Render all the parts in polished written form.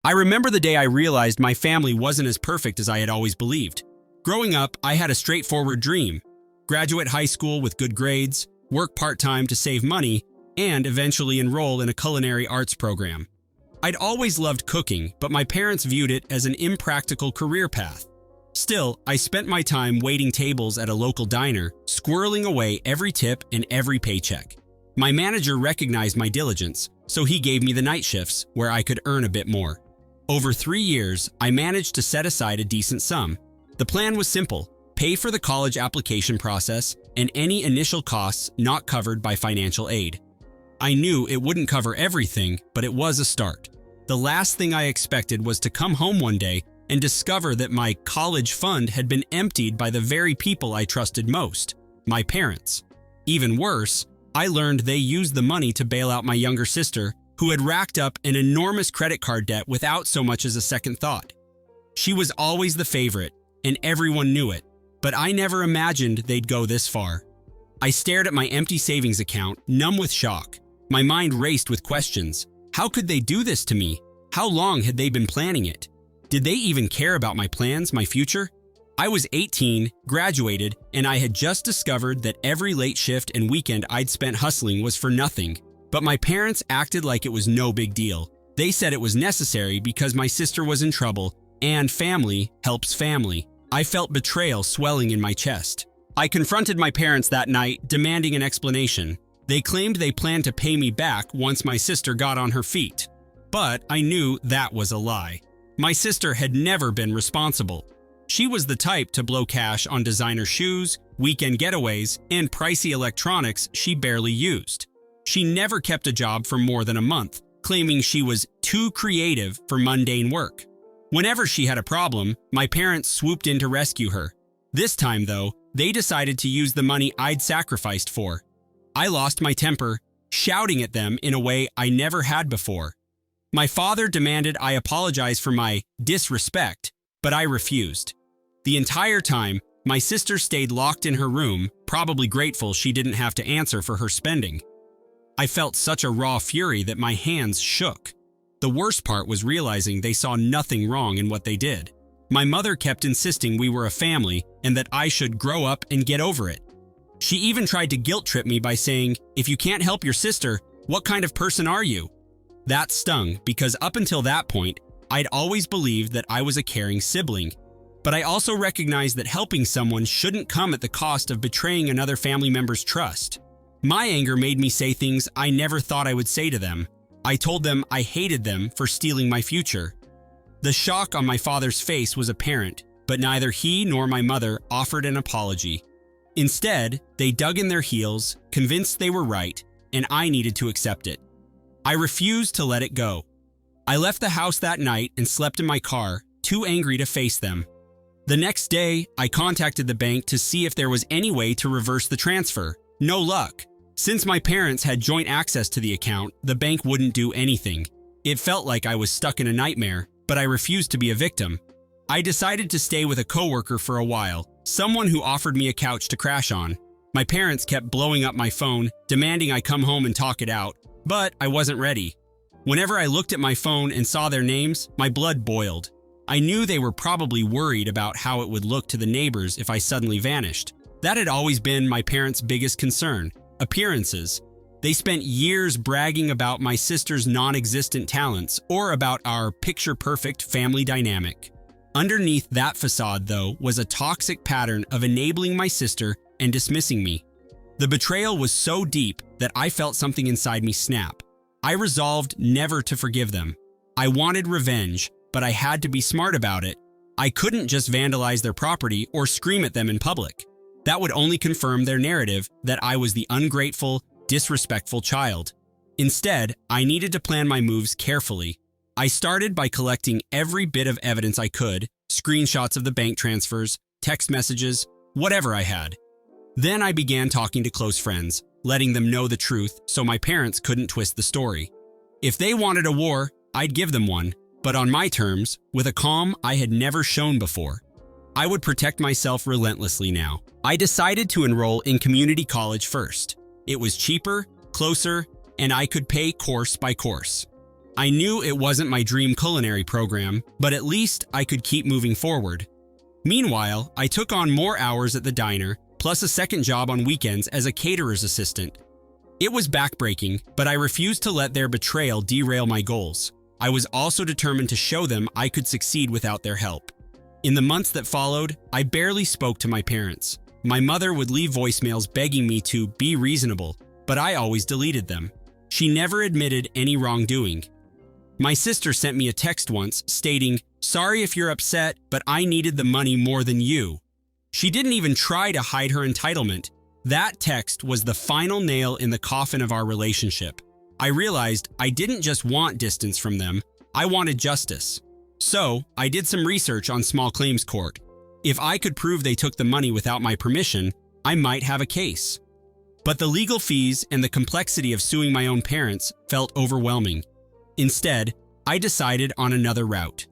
I remember the day I realized my family wasn't as perfect as I had always believed. Growing up, I had a straightforward dream: graduate high school with good grades, work part-time to save money, and eventually enroll in a culinary arts program. I'd always loved cooking, but my parents viewed it as an impractical career path. Still, I spent my time waiting tables at a local diner, squirreling away every tip and every paycheck. My manager recognized my diligence, so he gave me the night shifts, where I could earn a bit more. Over 3 years, I managed to set aside a decent sum. The plan was simple: pay for the college application process and any initial costs not covered by financial aid. I knew it wouldn't cover everything, but it was a start. The last thing I expected was to come home one day and discover that my college fund had been emptied by the very people I trusted most, my parents. Even worse, I learned they used the money to bail out my younger sister, who had racked up an enormous credit card debt without so much as a second thought. She was always the favorite, and everyone knew it, but I never imagined they'd go this far. I stared at my empty savings account, numb with shock. My mind raced with questions. How could they do this to me? How long had they been planning it? Did they even care about my plans, my future? I was 18, graduated, and I had just discovered that every late shift and weekend I'd spent hustling was for nothing. But my parents acted like it was no big deal. They said it was necessary because my sister was in trouble, and family helps family. I felt betrayal swelling in my chest. I confronted my parents that night, demanding an explanation. They claimed they planned to pay me back once my sister got on her feet. But I knew that was a lie. My sister had never been responsible. She was the type to blow cash on designer shoes, weekend getaways, and pricey electronics she barely used. She never kept a job for more than a month, claiming she was too creative for mundane work. Whenever she had a problem, my parents swooped in to rescue her. This time, though, they decided to use the money I'd sacrificed for. I lost my temper, shouting at them in a way I never had before. My father demanded I apologize for my disrespect, but I refused. The entire time, my sister stayed locked in her room, probably grateful she didn't have to answer for her spending. I felt such a raw fury that my hands shook. The worst part was realizing they saw nothing wrong in what they did. My mother kept insisting we were a family and that I should grow up and get over it. She even tried to guilt trip me by saying, "If you can't help your sister, what kind of person are you?" That stung because up until that point, I'd always believed that I was a caring sibling. But I also recognized that helping someone shouldn't come at the cost of betraying another family member's trust. My anger made me say things I never thought I would say to them. I told them I hated them for stealing my future. The shock on my father's face was apparent, but neither he nor my mother offered an apology. Instead, they dug in their heels, convinced they were right, and I needed to accept it. I refused to let it go. I left the house that night and slept in my car, too angry to face them. The next day, I contacted the bank to see if there was any way to reverse the transfer. No luck. Since my parents had joint access to the account, the bank wouldn't do anything. It felt like I was stuck in a nightmare, but I refused to be a victim. I decided to stay with a coworker for a while, someone who offered me a couch to crash on. My parents kept blowing up my phone, demanding I come home and talk it out, but I wasn't ready. Whenever I looked at my phone and saw their names, my blood boiled. I knew they were probably worried about how it would look to the neighbors if I suddenly vanished. That had always been my parents' biggest concern: appearances. They spent years bragging about my sister's non-existent talents or about our picture-perfect family dynamic. Underneath that facade, though, was a toxic pattern of enabling my sister and dismissing me. The betrayal was so deep that I felt something inside me snap. I resolved never to forgive them. I wanted revenge, but I had to be smart about it. I couldn't just vandalize their property or scream at them in public. That would only confirm their narrative that I was the ungrateful, disrespectful child. Instead, I needed to plan my moves carefully. I started by collecting every bit of evidence I could, screenshots of the bank transfers, text messages, whatever I had. Then I began talking to close friends, letting them know the truth so my parents couldn't twist the story. If they wanted a war, I'd give them one, but on my terms, with a calm I had never shown before. I would protect myself relentlessly now. I decided to enroll in community college first. It was cheaper, closer, and I could pay course by course. I knew it wasn't my dream culinary program, but at least I could keep moving forward. Meanwhile, I took on more hours at the diner, plus a second job on weekends as a caterer's assistant. It was backbreaking, but I refused to let their betrayal derail my goals. I was also determined to show them I could succeed without their help. In the months that followed, I barely spoke to my parents. My mother would leave voicemails begging me to be reasonable, but I always deleted them. She never admitted any wrongdoing. My sister sent me a text once stating, "Sorry if you're upset, but I needed the money more than you." She didn't even try to hide her entitlement. That text was the final nail in the coffin of our relationship. I realized I didn't just want distance from them, I wanted justice. So, I did some research on small claims court. If I could prove they took the money without my permission, I might have a case. But the legal fees and the complexity of suing my own parents felt overwhelming. Instead, I decided on another route.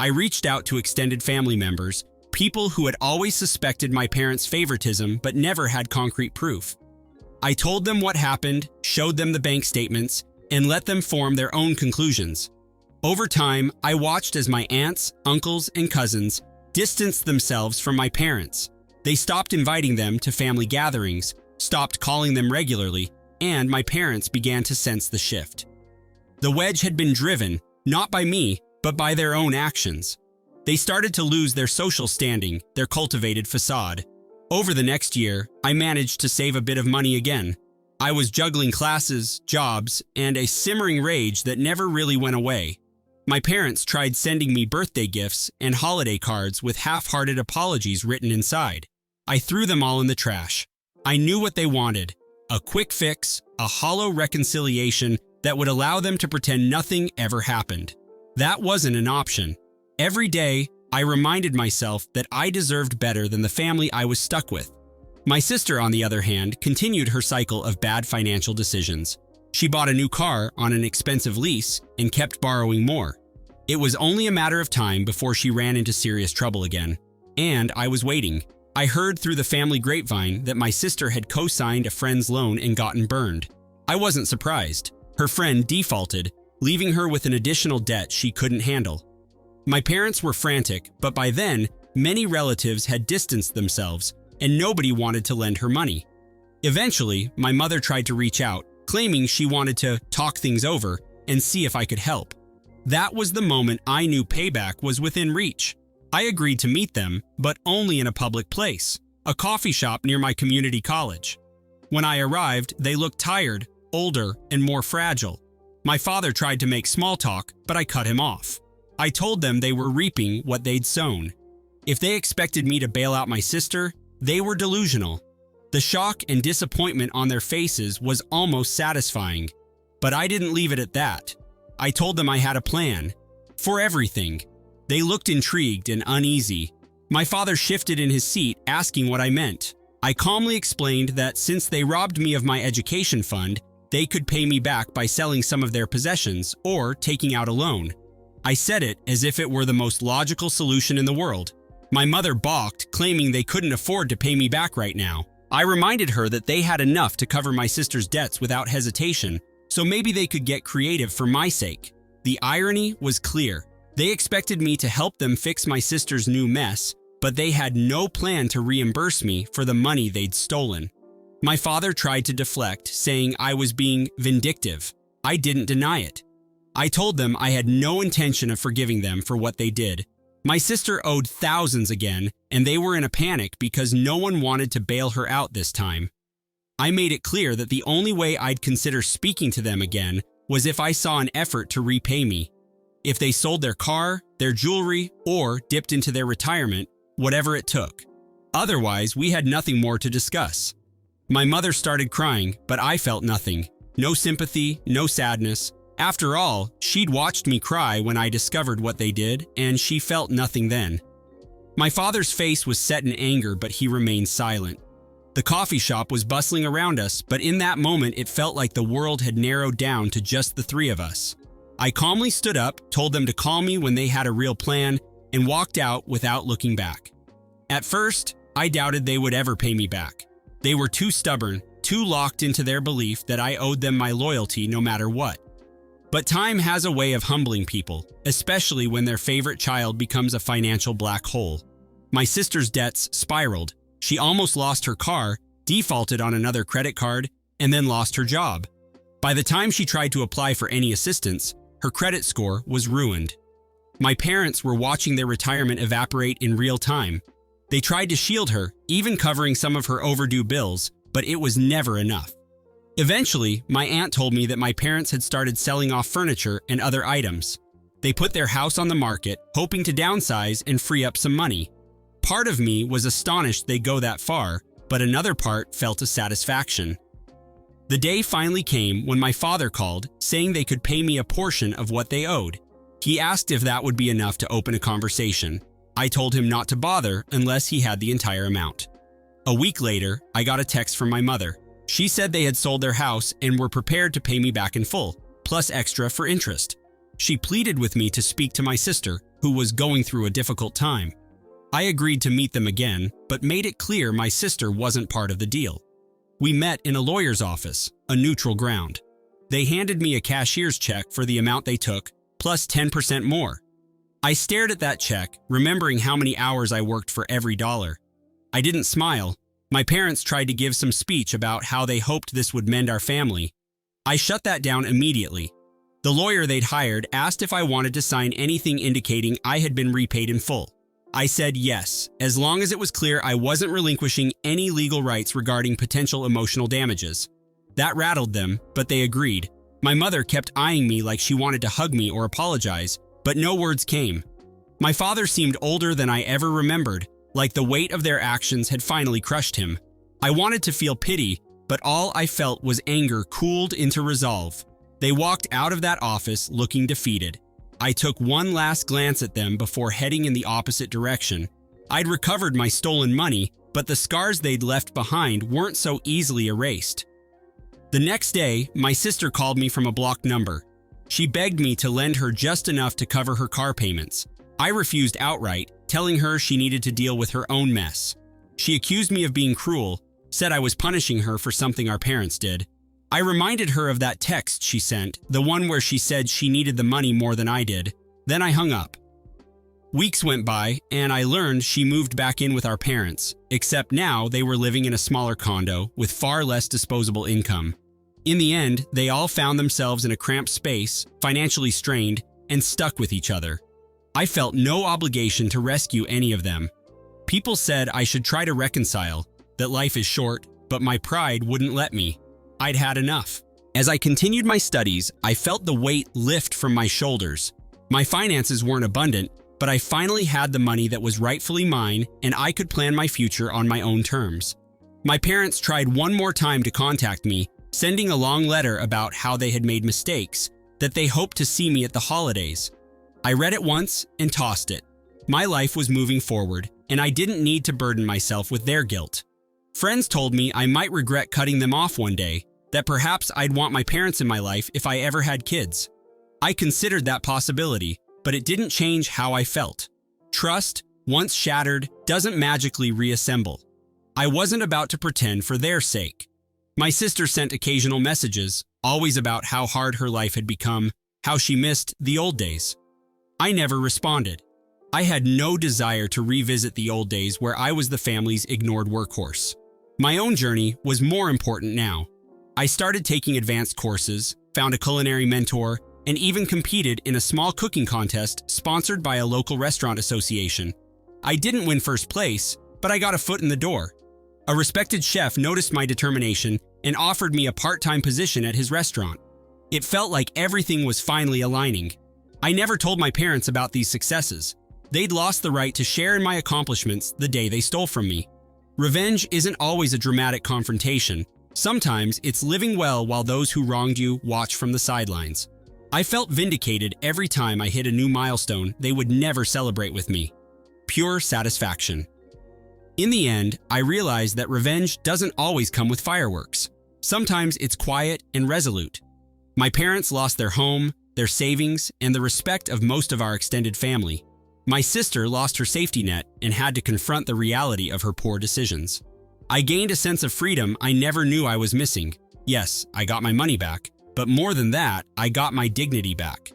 I reached out to extended family members, people who had always suspected my parents' favoritism but never had concrete proof. I told them what happened, showed them the bank statements, and let them form their own conclusions. Over time, I watched as my aunts, uncles, and cousins distanced themselves from my parents. They stopped inviting them to family gatherings, stopped calling them regularly, and my parents began to sense the shift. The wedge had been driven, not by me, but by their own actions. They started to lose their social standing, their cultivated facade. Over the next year, I managed to save a bit of money again. I was juggling classes, jobs, and a simmering rage that never really went away. My parents tried sending me birthday gifts and holiday cards with half-hearted apologies written inside. I threw them all in the trash. I knew what they wanted: a quick fix, a hollow reconciliation that would allow them to pretend nothing ever happened. That wasn't an option. Every day, I reminded myself that I deserved better than the family I was stuck with. My sister, on the other hand, continued her cycle of bad financial decisions. She bought a new car on an expensive lease and kept borrowing more. It was only a matter of time before she ran into serious trouble again. And I was waiting. I heard through the family grapevine that my sister had co-signed a friend's loan and gotten burned. I wasn't surprised. Her friend defaulted, leaving her with an additional debt she couldn't handle. My parents were frantic, but by then, many relatives had distanced themselves, and nobody wanted to lend her money. Eventually, my mother tried to reach out, claiming she wanted to talk things over and see if I could help. That was the moment I knew payback was within reach. I agreed to meet them, but only in a public place, a coffee shop near my community college. When I arrived, they looked tired, older, and more fragile. My father tried to make small talk, but I cut him off. I told them they were reaping what they'd sown. If they expected me to bail out my sister, they were delusional. The shock and disappointment on their faces was almost satisfying. But I didn't leave it at that. I told them I had a plan. For everything. They looked intrigued and uneasy. My father shifted in his seat, asking what I meant. I calmly explained that since they robbed me of my education fund, they could pay me back by selling some of their possessions or taking out a loan. I said it as if it were the most logical solution in the world. My mother balked, claiming they couldn't afford to pay me back right now. I reminded her that they had enough to cover my sister's debts without hesitation, so maybe they could get creative for my sake. The irony was clear. They expected me to help them fix my sister's new mess, but they had no plan to reimburse me for the money they'd stolen. My father tried to deflect, saying I was being vindictive. I didn't deny it. I told them I had no intention of forgiving them for what they did. My sister owed thousands again, and they were in a panic because no one wanted to bail her out this time. I made it clear that the only way I'd consider speaking to them again was if I saw an effort to repay me. If they sold their car, their jewelry, or dipped into their retirement, whatever it took. Otherwise, we had nothing more to discuss. My mother started crying, but I felt nothing. No sympathy, no sadness. After all, she'd watched me cry when I discovered what they did, and she felt nothing then. My father's face was set in anger, but he remained silent. The coffee shop was bustling around us, but in that moment it felt like the world had narrowed down to just the three of us. I calmly stood up, told them to call me when they had a real plan, and walked out without looking back. At first, I doubted they would ever pay me back. They were too stubborn, too locked into their belief that I owed them my loyalty no matter what. But time has a way of humbling people, especially when their favorite child becomes a financial black hole. My sister's debts spiraled. She almost lost her car, defaulted on another credit card, and then lost her job. By the time she tried to apply for any assistance, her credit score was ruined. My parents were watching their retirement evaporate in real time. They tried to shield her, even covering some of her overdue bills, but it was never enough. Eventually, my aunt told me that my parents had started selling off furniture and other items. They put their house on the market, hoping to downsize and free up some money. Part of me was astonished they'd go that far, but another part felt a satisfaction. The day finally came when my father called, saying they could pay me a portion of what they owed. He asked if that would be enough to open a conversation. I told him not to bother unless he had the entire amount. A week later, I got a text from my mother. She said they had sold their house and were prepared to pay me back in full, plus extra for interest. She pleaded with me to speak to my sister, who was going through a difficult time. I agreed to meet them again, but made it clear my sister wasn't part of the deal. We met in a lawyer's office, a neutral ground. They handed me a cashier's check for the amount they took, plus 10% more. I stared at that check, remembering how many hours I worked for every dollar. I didn't smile. My parents tried to give some speech about how they hoped this would mend our family. I shut that down immediately. The lawyer they'd hired asked if I wanted to sign anything indicating I had been repaid in full. I said yes, as long as it was clear I wasn't relinquishing any legal rights regarding potential emotional damages. That rattled them, but they agreed. My mother kept eyeing me like she wanted to hug me or apologize, but no words came. My father seemed older than I ever remembered, like the weight of their actions had finally crushed him. I wanted to feel pity, but all I felt was anger cooled into resolve. They walked out of that office looking defeated. I took one last glance at them before heading in the opposite direction. I'd recovered my stolen money, but the scars they'd left behind weren't so easily erased. The next day, my sister called me from a blocked number. She begged me to lend her just enough to cover her car payments. I refused outright, telling her she needed to deal with her own mess. She accused me of being cruel, said I was punishing her for something our parents did. I reminded her of that text she sent, the one where she said she needed the money more than I did. Then I hung up. Weeks went by, and I learned she moved back in with our parents, except now they were living in a smaller condo with far less disposable income. In the end, they all found themselves in a cramped space, financially strained, and stuck with each other. I felt no obligation to rescue any of them. People said I should try to reconcile, that life is short, but my pride wouldn't let me. I'd had enough. As I continued my studies, I felt the weight lift from my shoulders. My finances weren't abundant, but I finally had the money that was rightfully mine, and I could plan my future on my own terms. My parents tried one more time to contact me, sending a long letter about how they had made mistakes, that they hoped to see me at the holidays. I read it once and tossed it. My life was moving forward, and I didn't need to burden myself with their guilt. Friends told me I might regret cutting them off one day, that perhaps I'd want my parents in my life if I ever had kids. I considered that possibility, but it didn't change how I felt. Trust, once shattered, doesn't magically reassemble. I wasn't about to pretend for their sake. My sister sent occasional messages, always about how hard her life had become, how she missed the old days. I never responded. I had no desire to revisit the old days where I was the family's ignored workhorse. My own journey was more important now. I started taking advanced courses, found a culinary mentor, and even competed in a small cooking contest sponsored by a local restaurant association. I didn't win first place, but I got a foot in the door. A respected chef noticed my determination and offered me a part-time position at his restaurant. It felt like everything was finally aligning. I never told my parents about these successes. They'd lost the right to share in my accomplishments the day they stole from me. Revenge isn't always a dramatic confrontation. Sometimes it's living well while those who wronged you watch from the sidelines. I felt vindicated every time I hit a new milestone they would never celebrate with me. Pure satisfaction. In the end, I realized that revenge doesn't always come with fireworks. Sometimes it's quiet and resolute. My parents lost their home, their savings, and the respect of most of our extended family. My sister lost her safety net and had to confront the reality of her poor decisions. I gained a sense of freedom I never knew I was missing. Yes, I got my money back, But more than that, I got my dignity back.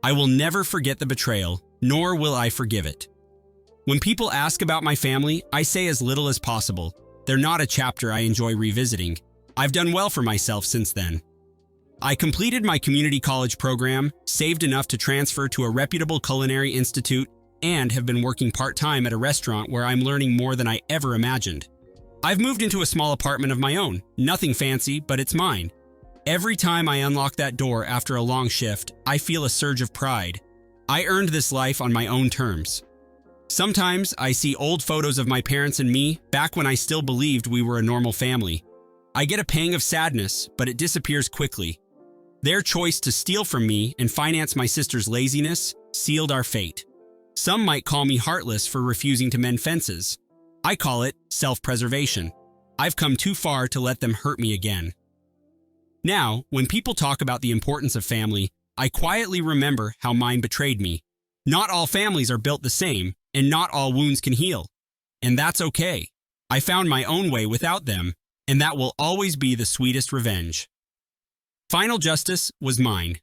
I will never forget the betrayal, nor will I forgive it. When people ask about my family, I say as little as possible. They're not a chapter I enjoy revisiting. I've done well for myself since then. I completed my community college program, saved enough to transfer to a reputable culinary institute, and have been working part-time at a restaurant where I'm learning more than I ever imagined. I've moved into a small apartment of my own. Nothing fancy, but it's mine. Every time I unlock that door after a long shift, I feel a surge of pride. I earned this life on my own terms. Sometimes I see old photos of my parents and me back when I still believed we were a normal family. I get a pang of sadness, but it disappears quickly. Their choice to steal from me and finance my sister's laziness sealed our fate. Some might call me heartless for refusing to mend fences. I call it self-preservation. I've come too far to let them hurt me again. Now, when people talk about the importance of family, I quietly remember how mine betrayed me. Not all families are built the same, and not all wounds can heal. And that's okay. I found my own way without them, and that will always be the sweetest revenge. Final justice was mine.